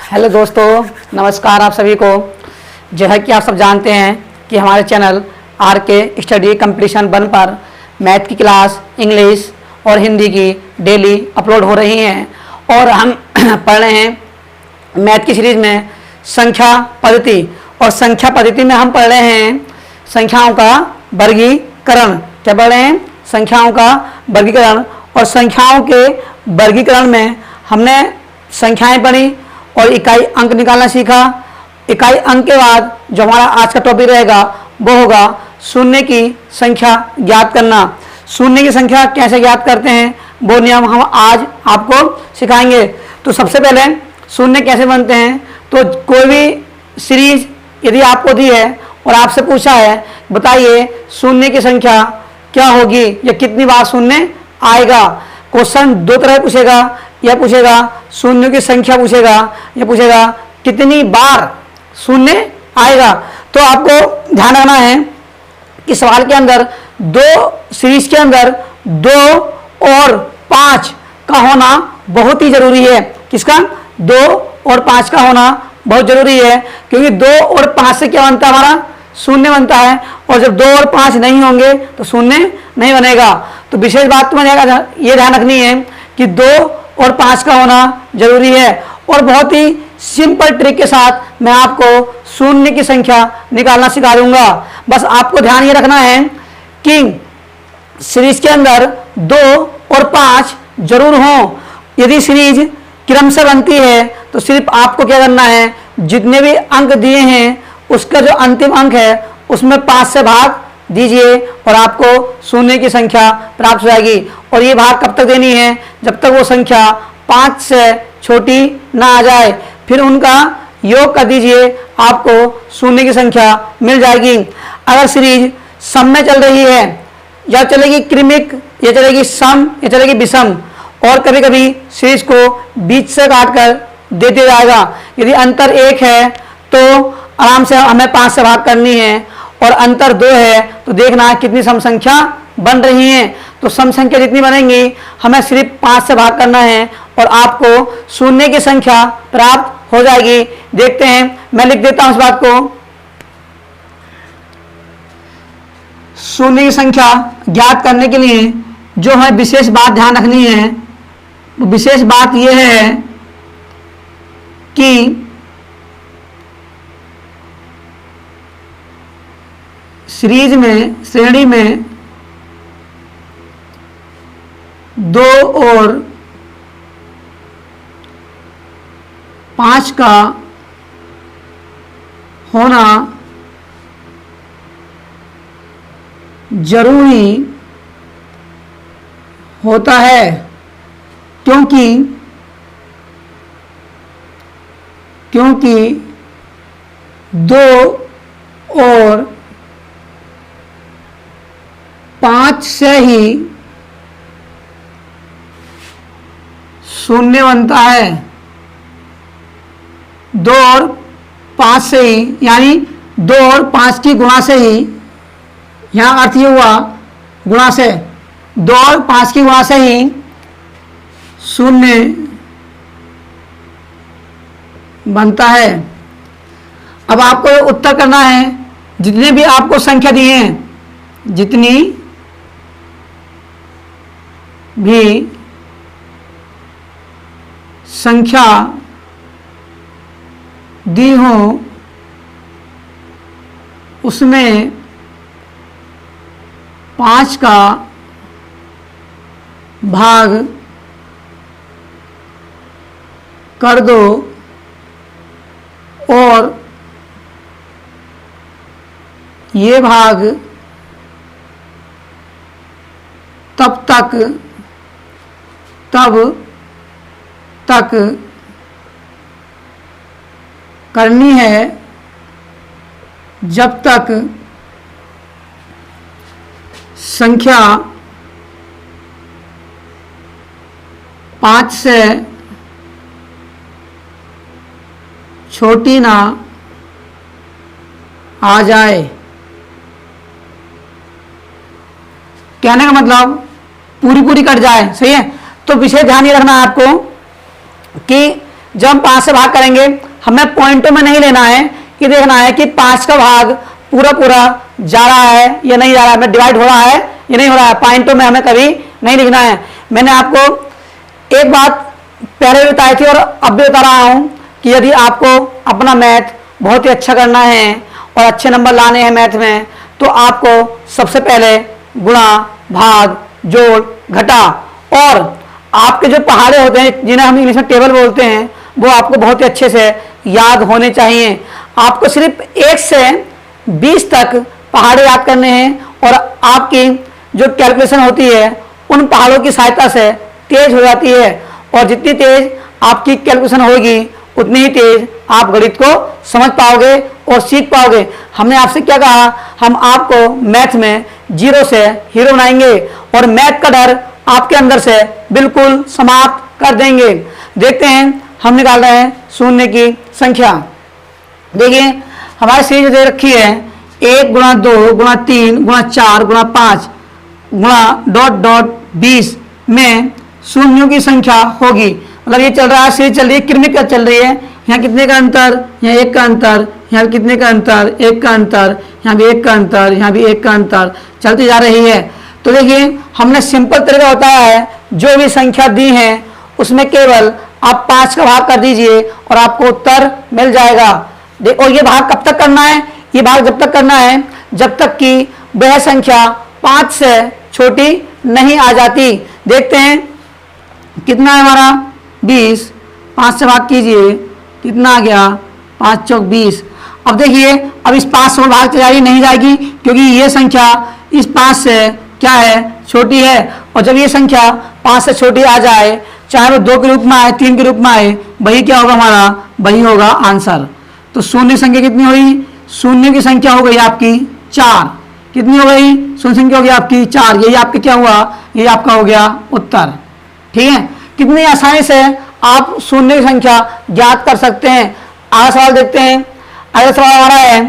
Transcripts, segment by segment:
Hello दोस्तों, नमस्कार आप सभी को। जैसा कि आप सब जानते हैं कि हमारे चैनल आर के स्टडी कंप्लीशन 1 पर मैथ की क्लास, इंग्लिश और हिंदी की डेली अपलोड हो रही हैं और हम पढ़ रहे हैं मैथ की सीरीज़ में संख्या पद्धति। और संख्या पद्धति में हम पढ़ रहे हैं संख्याओं का वर्गीकरण। क्या पढ़ रहे हैं? संख्याओं का वर्गीकरण। और संख्याओं के वर्गीकरण में हमने संख्याएं पढ़ी और इकाई अंक निकालना सीखा। इकाई अंक के बाद जो हमारा आज का टॉपिक रहेगा वो होगा शून्य की संख्या ज्ञात करना। शून्य की संख्या कैसे ज्ञात करते हैं वो नियम हम आज आपको सिखाएंगे। तो सबसे पहले शून्य कैसे बनते हैं, तो कोई भी सीरीज यदि आपको दी है और आपसे पूछा है बताइए शून्य की संख्या क्या होगी या कितनी बार शून्य आएगा। क्वेश्चन दो तरह पूछेगा, यह पूछेगा शून्य की संख्या पूछेगा, यह पूछेगा कितनी बार शून्य आएगा। तो आपको ध्यान रखना है कि सवाल के अंदर दो सीरीज के अंदर 2 और 5 का होना बहुत ही जरूरी है। किसका? 2 और 5 का होना बहुत जरूरी है, क्योंकि 2 और 5 से क्या बनता है? हमारा शून्य बनता है। और जब 2 और 5 नहीं होंगे तो शून्य नहीं बनेगा। तो विशेष बात तुम्हें ये ध्यान रखनी है कि 2 और 5 का होना जरूरी है। और बहुत ही सिंपल ट्रिक के साथ मैं आपको शून्य की संख्या निकालना सिखा दूंगा। बस आपको ध्यान ये रखना है कि सीरीज के अंदर 2 और 5 जरूर हों। यदि सीरीज क्रम से बनती है तो सिर्फ आपको क्या करना है, जितने भी अंक दिए हैं उसका जो अंतिम अंक है उसमें 5 से भाग दीजिए और आपको शून्य की संख्या प्राप्त हो जाएगी। और ये भाग कब तक देनी है? जब तक वो संख्या 5 से छोटी ना आ जाए, फिर उनका योग कर दीजिए, आपको शून्य की संख्या मिल जाएगी। अगर सीरीज सम में चल रही है, या चलेगी क्रमिक, या चलेगी सम, या चलेगी विषम, और कभी कभी सीरीज को बीच से काट कर दे दिया जाएगा। यदि अंतर 1 है तो आराम से हमें 5 से भाग करनी है, और अंतर 2 है तो देखना कितनी सम संख्या बन रही है। तो सम संख्या जितनी बनेंगी हमें सिर्फ 5 से भाग करना है और आपको शून्य की संख्या प्राप्त हो जाएगी। देखते हैं, मैं लिख देता हूं इस बात को। शून्य की संख्या ज्ञात करने के लिए जो है विशेष बात ध्यान रखनी है, वो विशेष बात यह है कि सीरीज में, श्रेणी में 2 और 5 का होना जरूरी होता है, क्योंकि 2 और 5 से ही शून्य बनता है। 2 और 5 से ही, यानी 2 और 5 की गुणा से ही, यहां अर्थ ये हुआ गुणा से, 2 और 5 की गुणा से ही शून्य बनता है। अब आपको उत्तर करना है, जितने भी आपको संख्या दी है, जितनी भी संख्या दी हो उसमें 5 का भाग कर दो और ये भाग तब तक करनी है जब तक संख्या 5 से छोटी ना आ जाए। कहने का मतलब पूरी पूरी कट जाए, सही है। तो विशेष ध्यान ये रखना है आपको कि जब हम 5 से भाग करेंगे हमें पॉइंटों में नहीं लेना है, कि देखना है कि 5 का भाग पूरा पूरा जा रहा है या नहीं जा रहा है, डिवाइड हो रहा है या नहीं हो रहा है, पॉइंटों में हमें कभी नहीं लिखना है। मैंने आपको एक बात पहले भी बताई थी और अब भी बता रहा हूं कि यदि आपको अपना मैथ बहुत ही अच्छा करना है और अच्छे नंबर लाने हैं मैथ में, तो आपको सबसे पहले गुणा, भाग, जोड़, घटा और आपके जो पहाड़े होते हैं जिन्हें हम इंग्लिश में टेबल बोलते हैं, वो आपको बहुत ही अच्छे से याद होने चाहिए। आपको सिर्फ 1 से 20 तक पहाड़े याद करने हैं और आपकी जो कैलकुलेशन होती है उन पहाड़ों की सहायता से तेज हो जाती है, और जितनी तेज आपकी कैलकुलेशन होगी उतनी ही तेज आप गणित को समझ पाओगे और सीख पाओगे। हमने आपसे क्या कहा, हम आपको मैथ में 0 से हीरो बनाएंगे और मैथ का डर आपके अंदर से बिल्कुल समाप्त कर देंगे। देखते हैं हम निकाल रहे हैं शून्य की संख्या। देखिए हमारी सीरीज दे रखी है 1 गुणा 2 गुणा 3 गुणा 4 गुणा 5 गुणा डॉट डॉट 20 में शून्यों की संख्या होगी। मतलब ये चल रहा है, सीरीज चल रही है, क्रमिक का चल रही है। यहाँ कितने का अंतर, यहाँ 1 का अंतर, यहाँ कितने का अंतर, 1 का अंतर, यहाँ भी 1 का अंतर, यहाँ भी 1 का अंतर चलती जा रही है। तो देखिए हमने सिंपल तरीका बताया है, जो भी संख्या दी है उसमें केवल आप 5 का भाग कर दीजिए और आपको उत्तर मिल जाएगा। और ये भाग कब तक करना है, ये भाग जब तक करना है जब तक कि वह संख्या 5 से छोटी नहीं आ जाती। देखते हैं कितना है हमारा 20, 5 से भाग कीजिए, कितना आ गया 5 चौक 20। अब देखिए अब इस 5 से भाग चलाई नहीं जाएगी क्योंकि ये संख्या इस 5 से क्या है, छोटी है। और जब ये संख्या 5 से छोटी आ जाए, चाहे वो 2 के रूप में आए, 3 के रूप में आए, वही क्या होगा हमारा, वही होगा आंसर। तो शून्य संख्या कितनी हुई, शून्य की संख्या हो गई आपकी 4। कितनी हो गई, शून्य संख्या हो गई आपकी 4। यही आपके क्या हुआ, ये आपका हो गया उत्तर। ठीक है, कितनी आसानी से आप शून्य की संख्या ज्ञात कर सकते हैं। अगला सवाल देखते हैं। अगला सवाल हमारा है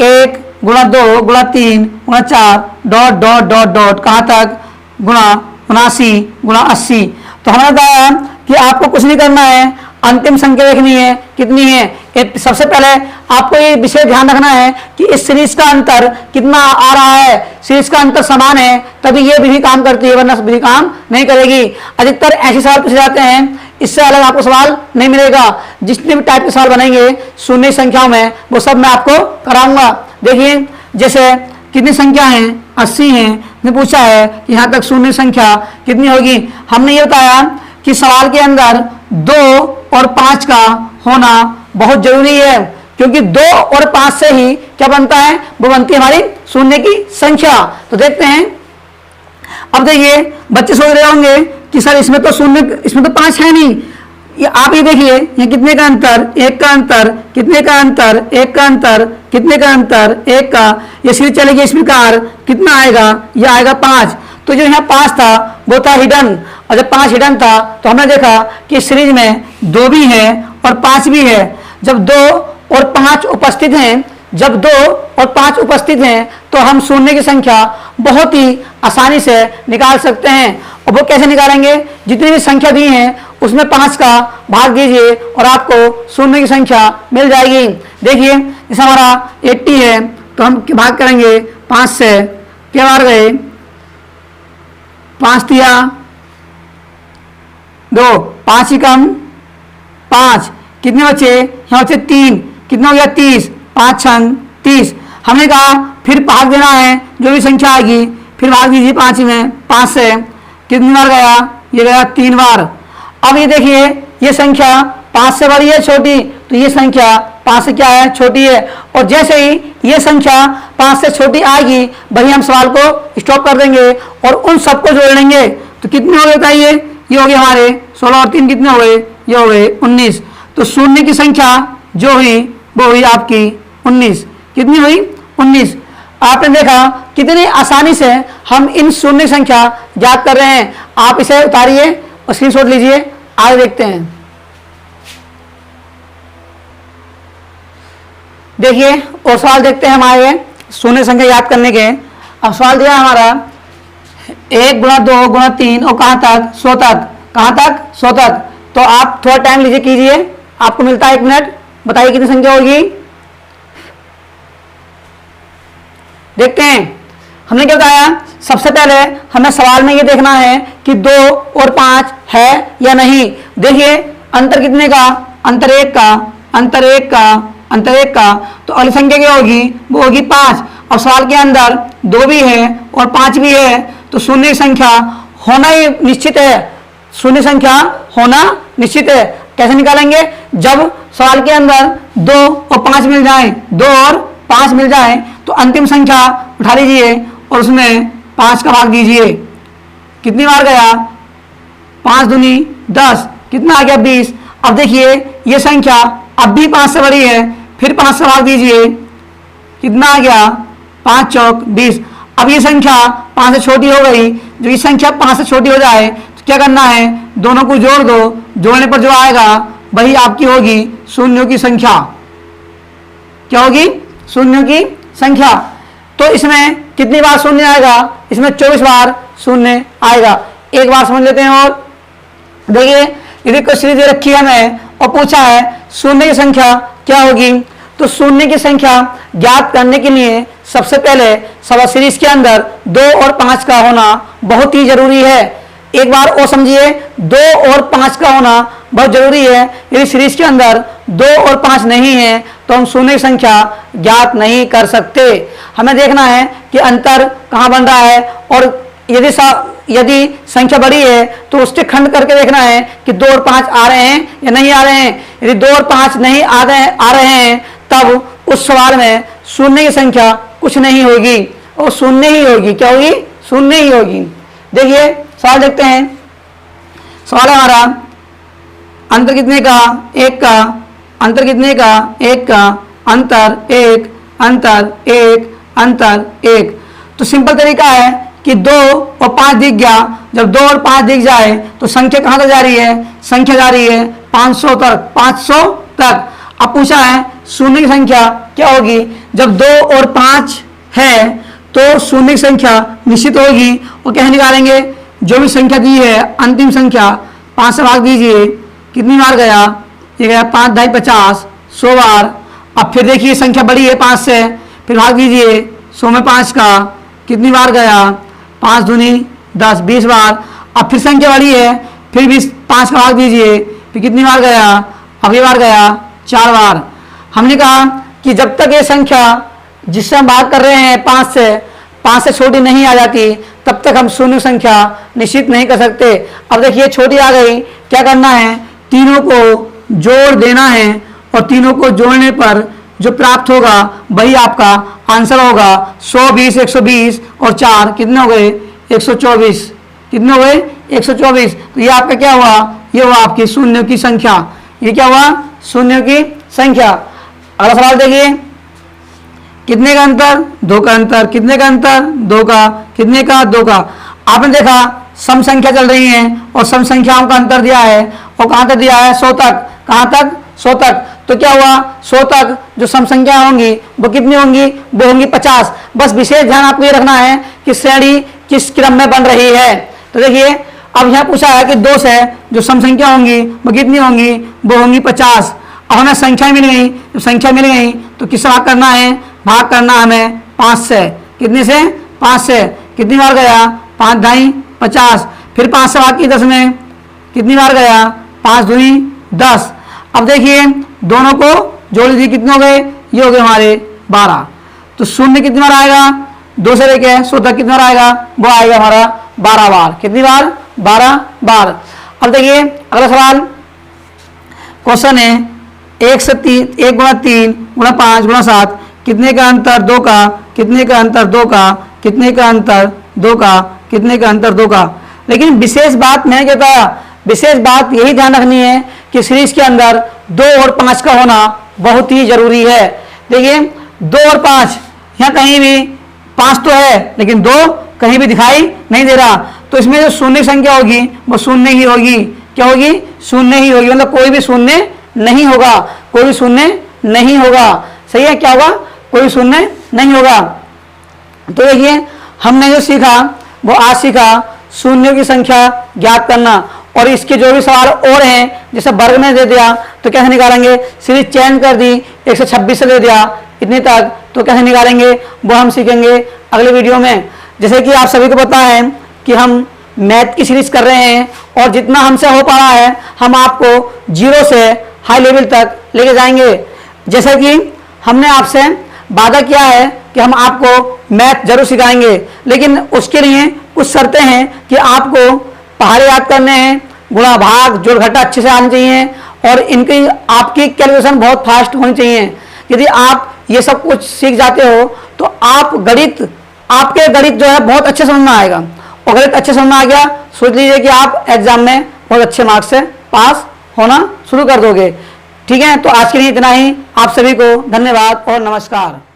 1 गुणा 2 गुणा 3 गुणा 4 डॉट डॉट डॉट डॉट कहाँ तक, गुणा 79 गुणा 80। तो हमने बताया कि आपको कुछ नहीं करना है, अंतिम संख्या देखनी है कितनी है। सबसे पहले आपको ये विषय ध्यान रखना है कि इस सीरीज का अंतर कितना आ रहा है। सीरीज का अंतर समान है तभी ये विधि काम करती है, वरना विधि काम नहीं करेगी। अधिकतर ऐसे सवाल पूछे जाते हैं, इससे अलग आपको सवाल नहीं मिलेगा। जितने भी टाइप के सवाल बनेंगे शून्य संख्याओं में, वो सब मैं आपको कराऊंगा। देखिए जैसे कितनी संख्या है, 80 है, ने पूछा है कि यहाँ तक शून्य संख्या कितनी होगी। हमने ये बताया कि सवाल के अंदर 2 और 5 का होना बहुत जरूरी है, क्योंकि 2 और 5 से ही क्या बनता है, वो बनती है हमारी शून्य की संख्या। तो देखते हैं। अब देखिए बच्चे सोच रहे होंगे कि सर इसमें तो शून्य, इसमें तो 5 है नहीं। ये आप ये देखिए, ये कितने का अंतर, 1 का अंतर, कितने का अंतर, 1 का अंतर, कितने का अंतर, 1 का। ये सीरीज चलेगी इस प्रकार, कितना आएगा, ये आएगा 5। तो जो यहाँ 5 था वो था हिडन, और जब 5 हिडन था तो हमने देखा कि सीरीज में 2 भी है और 5 भी है। जब 2 और 5 उपस्थित हैं, जब 2 और 5 उपस्थित हैं तो हम शून्य की संख्या बहुत ही आसानी से निकाल सकते हैं। और वो कैसे निकालेंगे, जितनी भी संख्या दी है उसमें 5 का भाग दीजिए और आपको शून्य की संख्या मिल जाएगी। देखिए जैसे हमारा 80 है तो हम भाग करेंगे 5 से, क्या बार गए, 5 दिया 2, 5 ही कम 5, कितने बचे, यहाँ बचे 3, कितना हो गया 30, 5 छंग 30। हमने कहा फिर भाग देना है, जो भी संख्या आएगी फिर भाग दीजिए 5 में, 5 से कितनी बार गया, ये गया 3 बार। अब ये देखिए ये संख्या 5 से बड़ी है छोटी, तो ये संख्या 5 से क्या है, छोटी है। और जैसे ही ये संख्या 5 से छोटी आएगी वही हम सवाल को स्टॉप कर देंगे और उन सबको जोड़ लेंगे। तो कितने हो गए बताइए, ये हो गए हमारे 16 और 3 कितने हो गए, ये हो गए 19। तो शून्य की संख्या जो हुई वो हुई आपकी 19। कितनी हुई, 19। आपने देखा कितनी आसानी से हम इन शून्य संख्या ज्ञात कर रहे हैं। आप इसे उतारिए और स्क्रीनशॉट लीजिए, आगे देखते हैं। देखिए और सवाल देखते हैं हमारे शून्य संख्या याद करने के। अब सवाल दिया हमारा 1 गुणा 2 गुणा 3 और कहाँ तक, 100 तक। कहाँ तक, 100 तक। तो आप थोड़ा टाइम लीजिए कीजिए, आपको मिलता है 1 मिनट। बताइए कितनी संख्या होगी। देखते हैं हमने क्या बताया। सबसे पहले हमें सवाल में ये देखना है कि 2 और 5 है या नहीं। देखिए अंतर कितने का, अंतर 1 का, अंतर 1 का, अंतर 1 का। तो अगली संख्या क्या होगी, वो होगी 5। और सवाल के अंदर 2 भी है और 5 भी है, तो शून्य की संख्या होना ही निश्चित है। शून्य संख्या होना निश्चित है। कैसे निकालेंगे, जब सवाल के अंदर 2 और 5 मिल जाए, 2 और 5 मिल जाए, तो अंतिम संख्या उठा लीजिए और उसमें 5 का भाग दीजिए। कितनी बार गया, 5 दूनी 10, कितना आ गया 20। अब देखिए ये संख्या अब भी 5 से बड़ी है, फिर 5 से भाग दीजिए, कितना आ गया 5 चौक 20। अब ये संख्या 5 से छोटी हो गई। जो ये संख्या 5 से छोटी हो जाए तो क्या करना है, दोनों को जोड़ दो। जोड़ने पर जो आएगा वही आपकी होगी शून्यों की संख्या। क्या होगी, शून्यों की संख्या। तो इसमें कितनी बार शून्य आएगा, इसमें 24 बार शून्य आएगा। एक बार समझ लेते हैं। और देखिए यदि क्वेश्चन दे रखी है हमें और पूछा है शून्य की संख्या क्या होगी, तो शून्य की संख्या ज्ञात करने के लिए सबसे पहले सवाल सीरीज के अंदर 2 और 5 का होना बहुत ही जरूरी है। एक बार और समझिए, 2 और 5 का होना बहुत जरूरी है। यदि सीरीज के अंदर 2 और 5 नहीं है तो हम शून्य की संख्या ज्ञात नहीं कर सकते। हमें देखना है कि अंतर कहाँ बन रहा है, और यदि संख्या बड़ी है तो उसके खंड करके देखना है कि 2 और 5 आ रहे हैं या नहीं आ रहे हैं। यदि 2 और 5 नहीं आ रहे हैं तब उस सवाल में शून्य की संख्या कुछ नहीं होगी, और शून्य ही होगी। क्या होगी, शून्य ही होगी। देखिए सवाल देखते हैं। सवाल है हमारा अंतर कितने का, 1 का, अंतर कितने का, 1 का, अंतर 1, अंतर 1, अंतर 1। तो सिंपल तरीका है कि 2 और 5 दिख गया। जब 2 और 5 दिख जाए तो संख्या कहाँ तक जा रही है, संख्या जा रही है 500 तक, 500 तक। अब पूछा है शून्य की संख्या क्या होगी। जब 2 और 5 है तो शून्य की संख्या निश्चित होगी। और कैसे निकालेंगे, जो भी संख्या दी है अंतिम संख्या 5 से भाग दीजिए। कितनी बार गया, ये गया 5 ढाई 50, 100 बार। अब फिर देखिए संख्या बड़ी है 5 से, फिर भाग दीजिए 100 में 5 का, कितनी बार गया 5 दूनी 10, 20 बार। अब फिर संख्या बड़ी है, फिर भी 5 का भाग दीजिए, फिर कितनी बार गया, अगली बार गया 4 बार। हमने कहा कि जब तक ये संख्या जिससे हम भाग कर रहे हैं 5 से छोटी नहीं आ जाती तब तक हम शून्य संख्या निश्चित नहीं कर सकते। अब देखिए छोटी आ गई, क्या करना है, तीनों को जोड़ देना है, और तीनों को जोड़ने पर जो प्राप्त होगा वही आपका आंसर होगा। 120, 120 और 4 कितने हो गए, 124। कितने हो गए, 124। तो ये आपका क्या हुआ, ये हुआ आपकी शून्यों की संख्या। ये क्या हुआ, शून्यों की संख्या। अगला सवाल देखिए, कितने का अंतर, 2 का अंतर, कितने का अंतर, 2 का, कितने का, 2 का। आपने देखा सम संख्या चल रही है और सम संख्याओं का अंतर दिया है, और कहाँ तक दिया है, 100 तक। कहाँ तक, 100 तक। तो क्या हुआ, 100 तक जो सम संख्या होंगी वो कितनी होंगी, वो होंगी 50। बस विशेष ध्यान आपको ये रखना है कि श्रेणी किस क्रम में बन रही है। तो देखिए अब यहाँ पूछा है कि 2 से जो सम संख्या होंगी वो कितनी होंगी, वो होंगी 50। अब हमें संख्या मिल गई, जब संख्या मिल गई तो किससे भाग करना है, भाग करना हमें 5 से। कितने से, 5 से। कितनी बार गया, 5 ढाई 50, फिर 5 से भाग की 10 में, कितनी बार गया, 5 दूनी 10। अब देखिए दोनों को जोड़ लीजिए, कितने हो गए, ये हो गए हमारे 12। तो शून्य कितनी बार आएगा, 2 से लेके 100 तक कितनी बार आएगा, वो आएगा हमारा 12 बार। कितनी बार, 12 बार। अब देखिए अगला सवाल, क्वेश्चन है 1 से 3, 1 गुणा 3 गुणा 5 गुणा 7, कितने का अंतर, 2 का, कितने का अंतर, 2 का, कितने का अंतर, 2 का, कितने का अंतर, 2 का। लेकिन विशेष बात मैंने क्या बताया, विशेष बात यही ध्यान रखनी है कि सीरीज के अंदर 2 और 5 का होना बहुत ही जरूरी है। देखिए 2 और 5, यहाँ कहीं भी 5 तो है लेकिन 2 कहीं भी दिखाई नहीं दे रहा। तो इसमें जो शून्य संख्या होगी वो शून्य ही होगी। क्या होगी, शून्य ही होगी। मतलब कोई भी शून्य नहीं होगा, कोई भी शून्य नहीं होगा। सही है, क्या होगा, कोई शून्य नहीं होगा। तो देखिए हमने जो सीखा वो आज सीखा शून्यों की संख्या ज्ञात करना। और इसके जो भी सवाल और हैं, जैसे वर्ग में दे दिया तो कैसे निकालेंगे, सीरीज चेंज कर दी 126 से दे दिया इतने तक तो कैसे निकालेंगे, वो हम सीखेंगे अगले वीडियो में। जैसे कि आप सभी को पता है कि हम मैथ की सीरीज कर रहे हैं और जितना हमसे हो पा रहा है हम आपको जीरो से हाई लेवल तक लेके जाएंगे। जैसे कि हमने आपसे वादा किया है कि हम आपको मैथ जरूर सिखाएंगे, लेकिन उसके लिए कुछ शर्तें हैं कि आपको पहाड़े याद करने हैं, गुणा भाग जोड़ घटा अच्छे से आने चाहिए और इनकी आपकी कैलकुलेशन बहुत फास्ट होनी चाहिए। यदि आप ये सब कुछ सीख जाते हो तो आपके गणित जो है बहुत अच्छे समझ में आएगा, और गणित अच्छे समझ में आ गया सोच लीजिए कि आप एग्जाम में बहुत अच्छे मार्क्स से पास होना शुरू कर दोगे। ठीक है, तो आज के लिए इतना ही। आप सभी को धन्यवाद और नमस्कार।